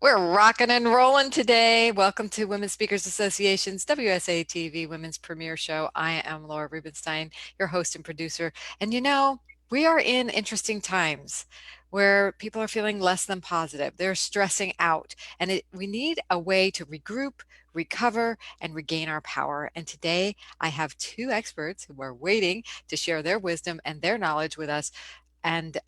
We're rocking and rolling today. Welcome to Women Speakers Association's WSA-TV Women's Premiere Show. I am Laura Rubenstein, your host and producer. And we are in interesting times where people are feeling less than positive. They're stressing out, and we need a way to regroup, recover, and regain our power. And today I have two experts who are waiting to share their wisdom and their knowledge with us. And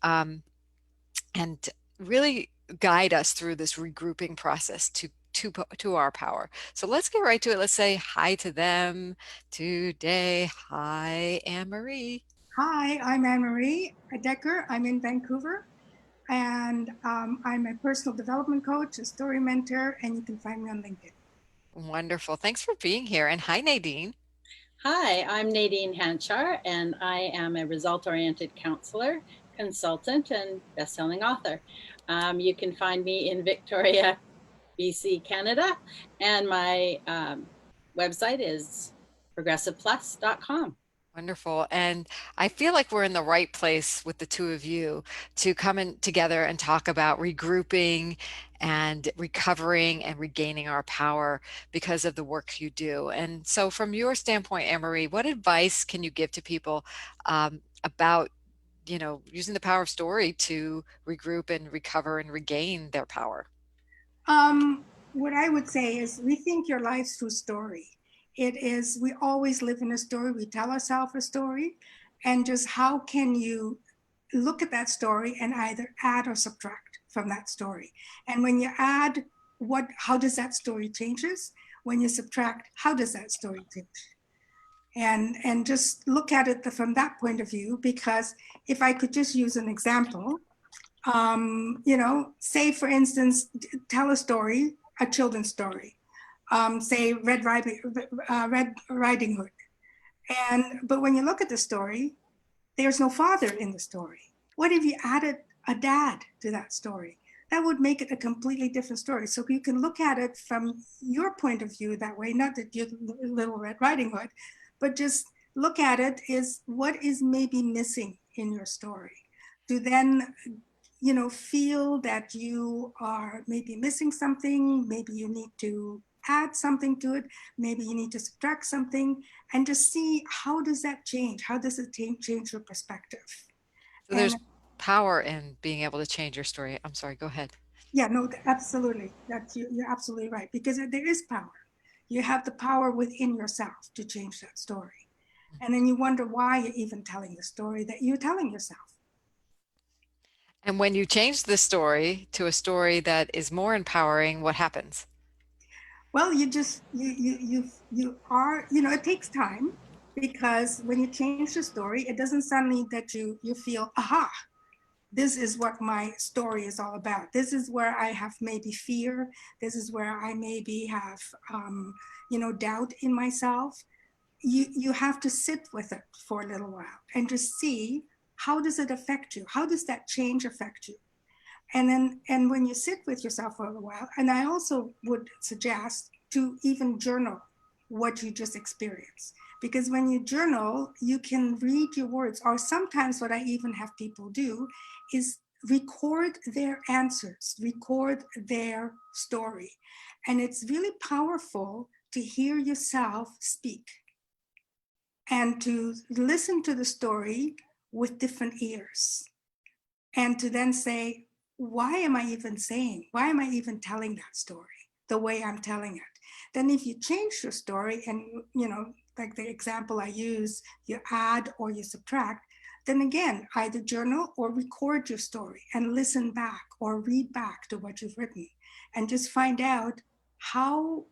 really guide us through this regrouping process to our power. So let's get right to it. Let's say hi to them today. Hi, Anne-Marie. Hi, I'm Anne-Marie Dekker. I'm in Vancouver, and I'm a personal development coach, a story mentor, and you can find me on LinkedIn. Wonderful. Thanks for being here. And hi, Nadine. Hi, I'm Nadine Harchar, and I am a result-oriented counselor, consultant, and best-selling author. You can find me in Victoria, BC, Canada, and my website is progressiveplus.com. Wonderful. And I feel like we're in the right place with the two of you to come in together and talk about regrouping and recovering and regaining our power because of the work you do. And so from your standpoint, Anne-Marie, what advice can you give to people about, using the power of story to regroup and recover and regain their power? What I would say is rethink your life through story. We always live in a story. We tell ourselves a story, and just how can you look at that story and either add or subtract from that story? And when you add, how does that story changes? When you subtract, how does that story change? And just look at it from that point of view, because if I could just use an example, say for instance, tell a story, a children's story, say Red Riding Hood. But when you look at the story, there's no father in the story. What if you added a dad to that story? That would make it a completely different story. So you can look at it from your point of view that way, not that you're Little Red Riding Hood, but just look at it is what is maybe missing in your story to then feel that you are maybe missing something, maybe you need to add something to it, maybe you need to subtract something, and just see how does that change? How does it change your perspective? So And there's power in being able to change your story. I'm sorry, go ahead. yeah, no, absolutely. You're absolutely right, because there is power. You have the power within yourself to change that story. And then you wonder why you're even telling the story that you're telling yourself. And when you change the story to a story that is more empowering, what happens? Well, it takes time, because when you change the story, it doesn't suddenly that you feel, aha, this is what my story is all about. This is where I have maybe fear. This is where I maybe have, doubt in myself. You have to sit with it for a little while and just see, how does it affect you? How does that change affect you? And when you sit with yourself for a while, and I also would suggest to even journal what you just experienced, because when you journal, you can read your words. Or sometimes what I even have people do is record their answers, record their story. And it's really powerful to hear yourself speak and to listen to the story with different ears, and to then say, why am I even telling that story the way I'm telling it? Then if you change your story and, like the example I use, you add or you subtract, then again, either journal or record your story and listen back or read back to what you've written, and just find out how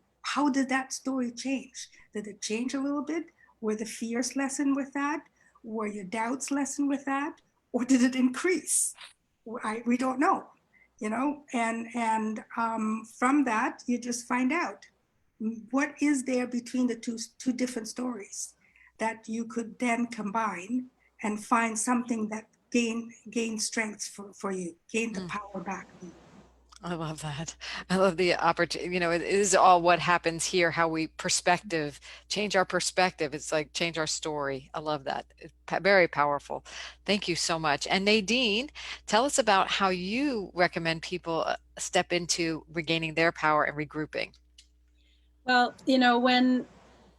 did that story change? Did it change a little bit? Were the fears lessened with that? Were your doubts lessened with that? Or did it increase? We don't know, and from that you just find out what is there between the two different stories that you could then combine and find something that gain strength for you, gain the power back. I love that. I love the opportunity. It is all what happens here, how we perspective, change our perspective. It's like change our story. I love that. Very powerful. Thank you so much. And Nadine, tell us about how you recommend people step into regaining their power and regrouping. Well,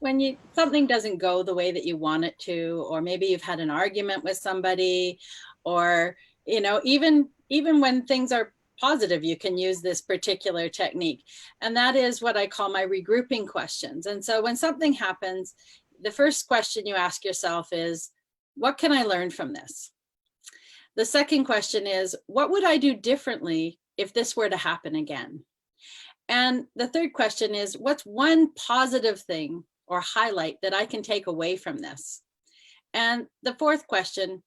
when you something doesn't go the way that you want it to, or maybe you've had an argument with somebody, or even when things are positive, you can use this particular technique. And that is what I call my regrouping questions. And so when something happens, the first question you ask yourself is, what can I learn from this? The second question is, what would I do differently if this were to happen again? And the third question is, what's one positive thing or highlight that I can take away from this? And the fourth question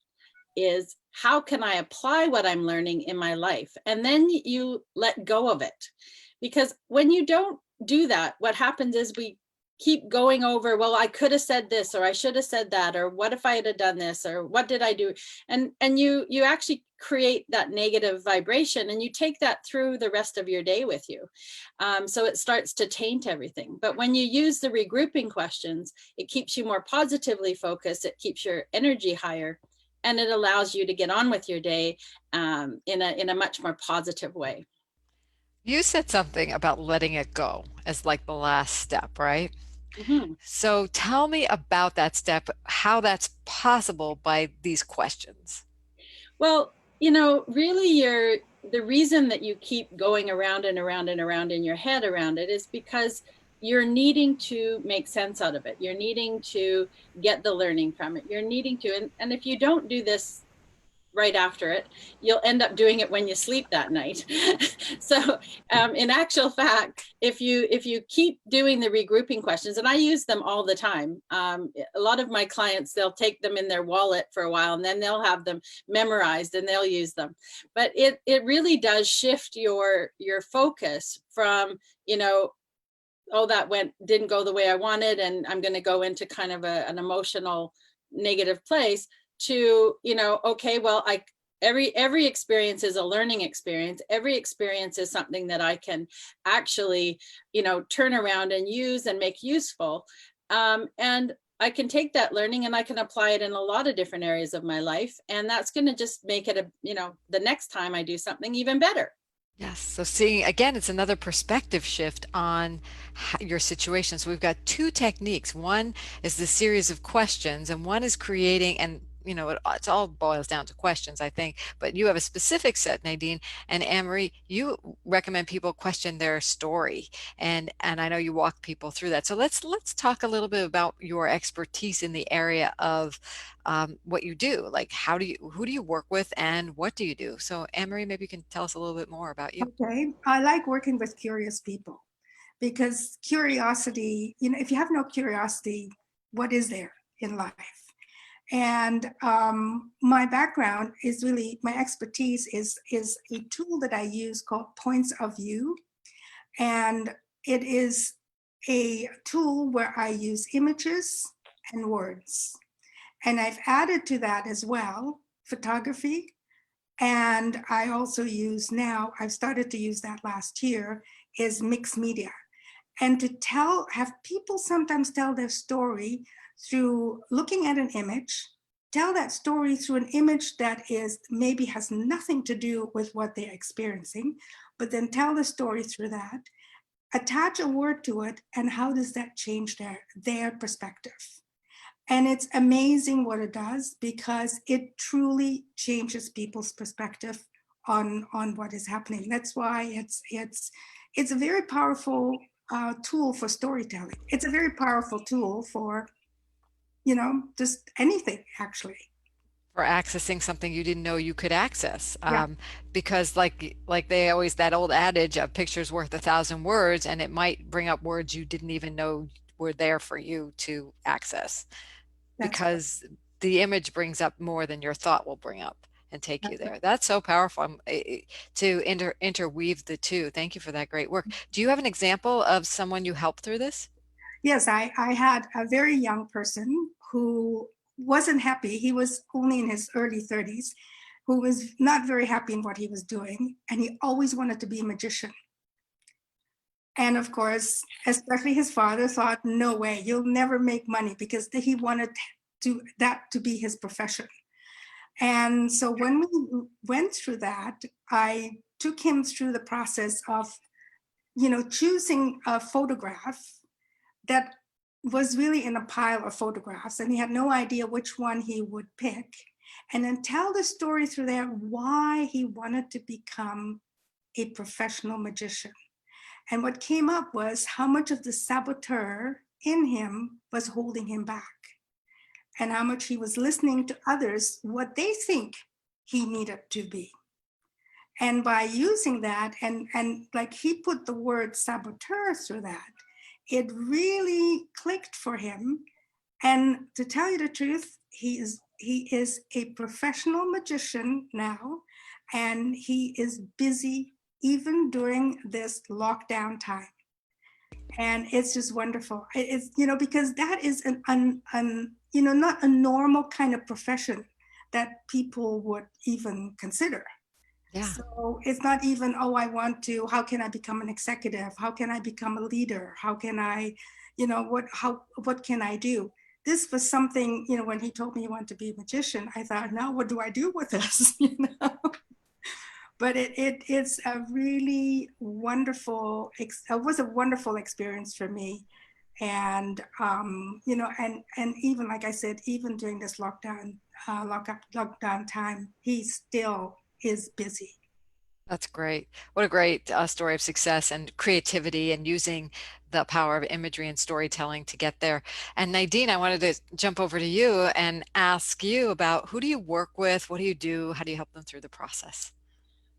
is, how can I apply what I'm learning in my life? And then you let go of it. Because when you don't do that, what happens is we keep going over, well, I could have said this, or I should have said that, or what if I had done this, or what did I do? And you actually create that negative vibration, and you take that through the rest of your day with you. So it starts to taint everything. But when you use the regrouping questions, it keeps you more positively focused, it keeps your energy higher, and it allows you to get on with your day in a much more positive way. You said something about letting it go as like the last step, right? Mhm. So tell me about that step, how that's possible by these questions. Well, really the reason that you keep going around and around and around in your head around it is because you're needing to make sense out of it. You're needing to get the learning from it. You're needing to, and if you don't do this right after it, you'll end up doing it when you sleep that night. So in actual fact, if you keep doing the regrouping questions, and I use them all the time, a lot of my clients, they'll take them in their wallet for a while, and then they'll have them memorized and they'll use them. But it really does shift your focus from, oh, that didn't go the way I wanted, and I'm going to go into kind of an emotional negative place, to, okay, well, every experience is a learning experience. Every experience is something that I can actually, turn around and use and make useful. And I can take that learning and I can apply it in a lot of different areas of my life. And that's going to just make it the next time I do something even better. Yes. So seeing again, it's another perspective shift on your situation. So we've got two techniques. One is the series of questions, and one is creating, and it's all boils down to questions, I think. But you have a specific set, Nadine, and Anne-Marie. You recommend people question their story, and I know you walk people through that. So let's talk a little bit about your expertise in the area of what you do. Like, who do you work with, and what do you do? So, Anne-Marie, maybe you can tell us a little bit more about you. Okay, I like working with curious people because curiosity, if you have no curiosity, what is there in life? And my background is really, my expertise is a tool that I use called points of view. And it is a tool where I use images and words. And I've added to that as well photography. And I also use now, I've started to use that last year, is mixed media. And have people sometimes tell their story through looking at an image, tell that story through an image that is maybe has nothing to do with what they're experiencing, but then tell the story through that, attach a word to it, and how does that change their perspective? And it's amazing what it does, because it truly changes people's perspective on what is happening. That's why it's a very powerful tool for storytelling. It's a very powerful tool for just anything, actually. For accessing something you didn't know you could access, Yeah, because like they always, that old adage of pictures worth 1,000 words, and it might bring up words you didn't even know were there for you to access, that's correct. because the image brings up more than your thought will bring up and take you That's there. That's so powerful. To interweave the two. Thank you for that great work. Do you have an example of someone you helped through this? Yes, I had a very young person who wasn't happy. He was only in his early 30s, who was not very happy in what he was doing, and he always wanted to be a magician. And of course, especially his father thought, no way, you'll never make money, because he wanted that to be his profession. And so when we went through that, I took him through the process of, choosing a photograph that was really in a pile of photographs, and he had no idea which one he would pick, and then tell the story through there why he wanted to become a professional magician. And what came up was how much of the saboteur in him was holding him back, and how much he was listening to others, what they think he needed to be. And by using that, and like he put the word saboteur through that, it really clicked for him. And to tell you the truth, he is a professional magician now, and he is busy even during this lockdown time. And it's just wonderful. It's, because that is not a normal kind of profession that people would even consider. Yeah. So it's not even, oh, how can I become an executive? How can I become a leader? How can I, what can I do? This was something, when he told me he wanted to be a magician, I thought, now what do I do with this? But it's a really wonderful, it was a wonderful experience for me. And, and even, like I said, even during this lockdown time, he still is busy. That's great. What a great story of success and creativity and using the power of imagery and storytelling to get there. And Nadine, I wanted to jump over to you and ask you about, who do you work with? What do you do? How do you help them through the process?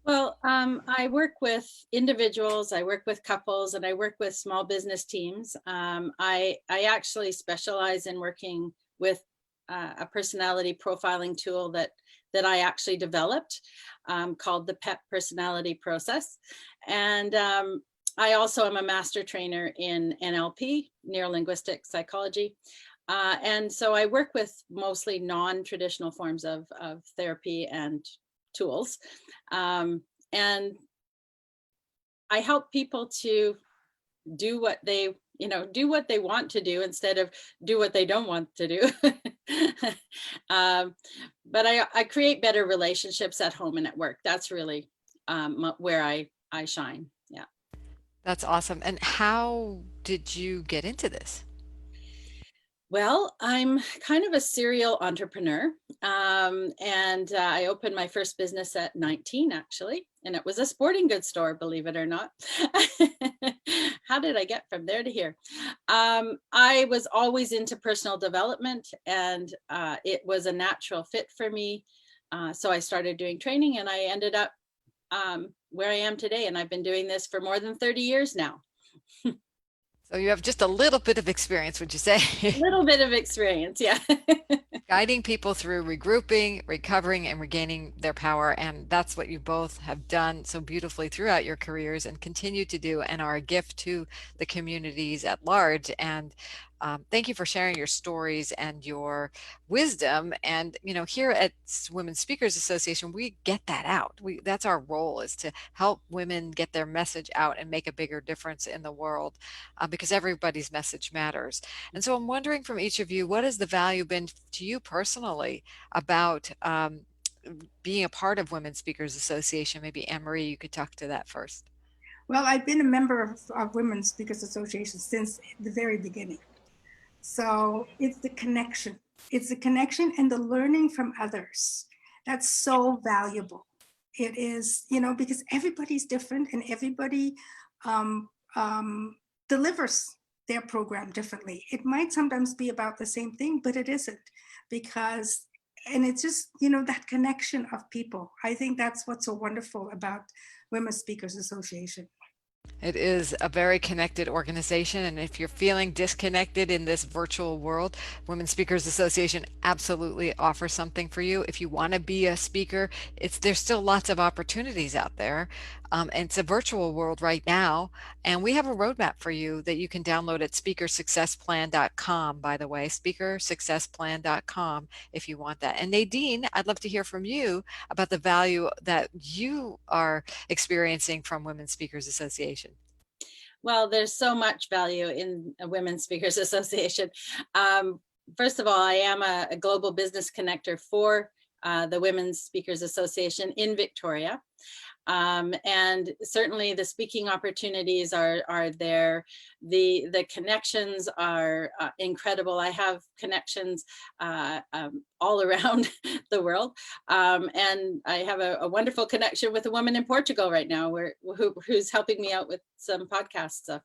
Well, I work with individuals, I work with couples, and I work with small business teams. I actually specialize in working with a personality profiling tool that I actually developed, called the PEP personality process. And I also am a master trainer in NLP, neuro-linguistic psychology. And so I work with mostly non-traditional forms of therapy and tools. And I help people to do what they want to do instead of do what they don't want to do. But I create better relationships at home and at work. That's really where I shine. Yeah. That's awesome. And how did you get into this? Well, I'm kind of a serial entrepreneur. And I opened my first business at 19, actually, and it was a sporting goods store, believe it or not. How did I get from there to here? I was always into personal development, and it was a natural fit for me. So I started doing training, and I ended up where I am today. And I've been doing this for more than 30 years now. So you have just a little bit of experience, would you say? A little bit of experience, yeah. Guiding people through regrouping, recovering, and regaining their power. And that's what you both have done so beautifully throughout your careers and continue to do, and are a gift to the communities at large. And thank you for sharing your stories and your wisdom. And, here at Women Speakers Association, we get that out. That's our role, is to help women get their message out and make a bigger difference in the world, because everybody's message matters. And so I'm wondering from each of you, what has the value been to you personally about being a part of Women Speakers Association? Maybe Anne-Marie, you could talk to that first. Well, I've been a member of Women Speakers Association since the very beginning. So it's the connection. It's the connection and the learning from others. That's so valuable. It is, because everybody's different, and everybody delivers their program differently. It might sometimes be about the same thing, but it isn't, because, and it's just, that connection of people. I think that's what's so wonderful about Women Speakers Association. It is a very connected organization, and if you're feeling disconnected in this virtual world, Women Speakers Association absolutely offers something for you. If you want to be a speaker, there's still lots of opportunities out there. And it's a virtual world right now. And we have a roadmap for you that you can download at speakersuccessplan.com, by the way, speakersuccessplan.com if you want that. And Nadine, I'd love to hear from you about the value that you are experiencing from Women Speakers Association. Well, there's so much value in a Women Speakers Association. First of all, I am a global business connector for the Women's Speakers Association in Victoria. And certainly the speaking opportunities are there. The connections are incredible. I have connections all around the world. And I have a wonderful connection with a woman in Portugal right now who's helping me out with some podcast stuff.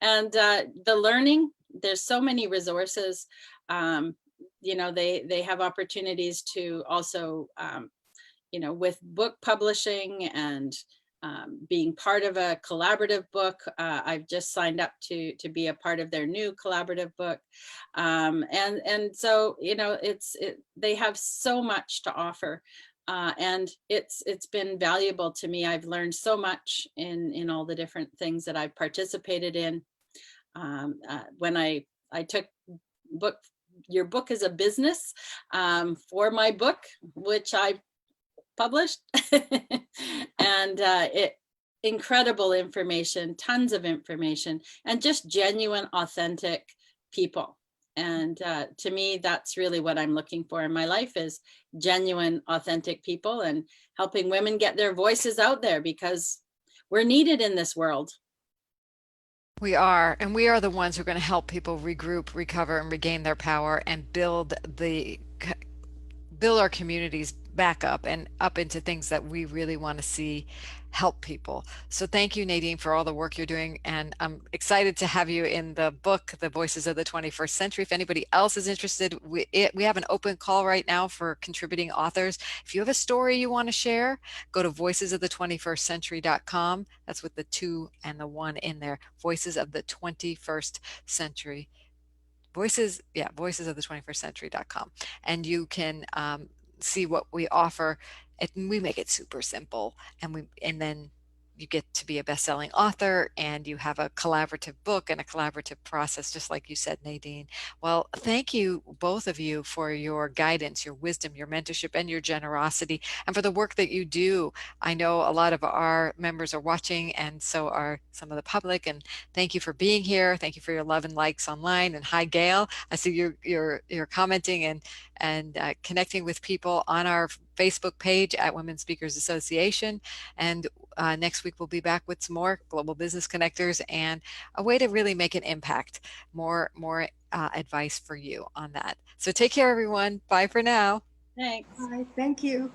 And the learning, there's so many resources. They have opportunities to also with book publishing and being part of a collaborative book. I've just signed up to be a part of their new collaborative book. And so, they have so much to offer. And it's been valuable to me. I've learned so much in all the different things that I've participated in. When I took your book is a business for my book, which I published. And incredible information, tons of information, and just genuine, authentic people. And to me, that's really what I'm looking for in my life, is genuine, authentic people, and helping women get their voices out there, because we're needed in this world. We are, and we are the ones who are going to help people regroup, recover, and regain their power and build our communities back up and up into things that we really want to see help people. So thank you, Nadine, for all the work you're doing. And I'm excited to have you in the book, The Voices of the 21st Century. If anybody else is interested, we have an open call right now for contributing authors. If you have a story you want to share, go to voicesofthe21stcentury.com. That's with the 2 and the 1 in there. Voices of the 21st Century. Voices of the 21st century.com. And you can see what we offer. And we make it super simple. And then you get to be a best-selling author, and you have a collaborative book and a collaborative process, just like you said, Nadine. Well, thank you, both of you, for your guidance, your wisdom, your mentorship, and your generosity, and for the work that you do. I know a lot of our members are watching, and so are some of the public. And thank you for being here. Thank you for your love and likes online. And hi, Gail. I see you're commenting and connecting with people on our Facebook page at Women Speakers Association. And next week we'll be back with some more global business connectors and a way to really make an impact. More advice for you on that. So take care, everyone. Bye for now. Thanks. Bye. Thank you.